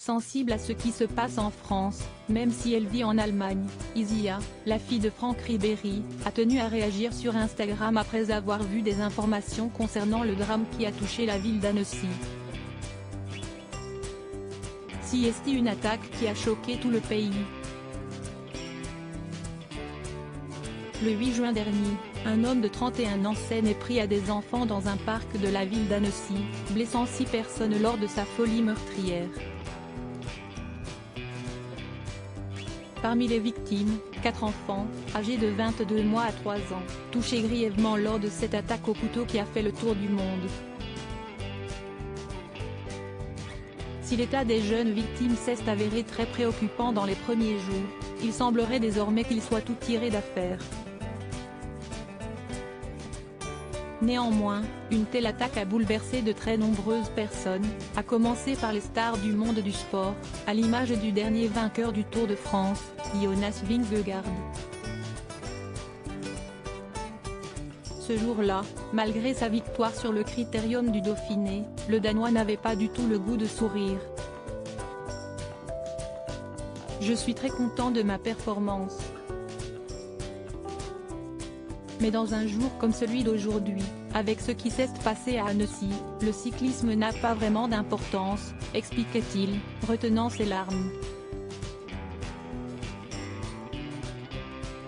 sensible à ce qui se passe en France, même si elle vit en Allemagne. Isia, la fille de Franck Ribéry, a tenu à réagir sur Instagram après avoir vu des informations concernant le drame qui a touché la ville d'Annecy. C'est une attaque qui a choqué tout le pays. Le 8 juin dernier, un homme de 31 ans s'est pris à des enfants dans un parc de la ville d'Annecy, blessant 6 personnes lors de sa folie meurtrière. Parmi les victimes, 4 enfants, âgés de 22 mois à 3 ans, touchés grièvement lors de cette attaque au couteau qui a fait le tour du monde. Si l'état des jeunes victimes s'est avéré très préoccupant dans les premiers jours, il semblerait désormais qu'il soit tout tiré d'affaire. Néanmoins, une telle attaque a bouleversé de très nombreuses personnes, à commencer par les stars du monde du sport, à l'image du dernier vainqueur du Tour de France, Jonas Vingegaard. Ce jour-là, malgré sa victoire sur le Critérium du Dauphiné, le Danois n'avait pas du tout le goût de sourire. Je suis très content de ma performance. Mais dans un jour comme celui d'aujourd'hui, avec ce qui s'est passé à Annecy, le cyclisme n'a pas vraiment d'importance, expliquait-il, retenant ses larmes.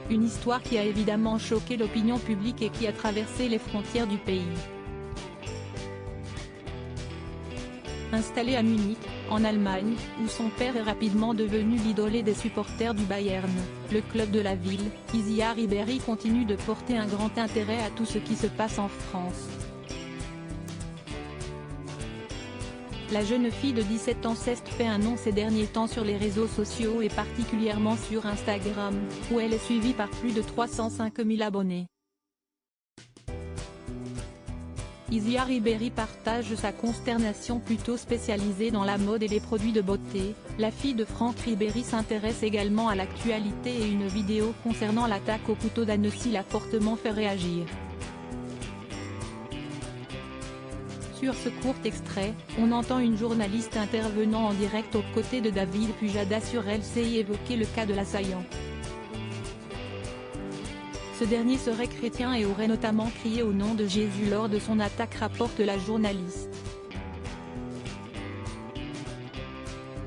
Une histoire qui a évidemment choqué l'opinion publique et qui a traversé les frontières du pays. Installé à Munich, en Allemagne, où son père est rapidement devenu l'idole des supporters du Bayern, le club de la ville, Isia Ribéry continue de porter un grand intérêt à tout ce qui se passe en France. La jeune fille de 17 ans s'est fait un nom ces derniers temps sur les réseaux sociaux et particulièrement sur Instagram, où elle est suivie par plus de 305 000 abonnés. Isia Ribéry partage sa consternation plutôt spécialisée dans la mode et les produits de beauté. La fille de Franck Ribéry s'intéresse également à l'actualité et une vidéo concernant l'attaque au couteau d'Annecy l'a fortement fait réagir. Sur ce court extrait, on entend une journaliste intervenant en direct aux côtés de David Pujada sur LCI évoquer le cas de l'assaillant. Ce dernier serait chrétien et aurait notamment crié au nom de Jésus lors de son attaque, rapporte la journaliste.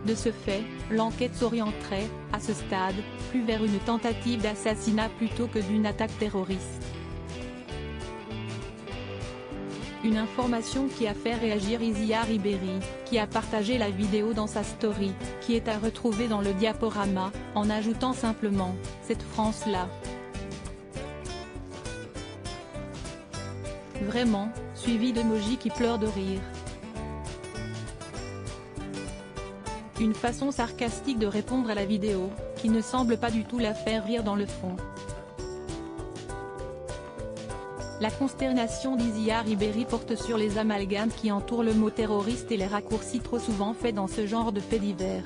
De ce fait, l'enquête s'orienterait, à ce stade, plus vers une tentative d'assassinat plutôt que d'une attaque terroriste. Une information qui a fait réagir Isia Ribéry, qui a partagé la vidéo dans sa story, qui est à retrouver dans le diaporama, en ajoutant simplement « Cette France-là ». Vraiment, suivi d'emojis qui pleurent de rire. Une façon sarcastique de répondre à la vidéo, qui ne semble pas du tout la faire rire dans le fond. La consternation d'Isia Ribéry porte sur les amalgames qui entourent le mot terroriste et les raccourcis trop souvent faits dans ce genre de faits divers.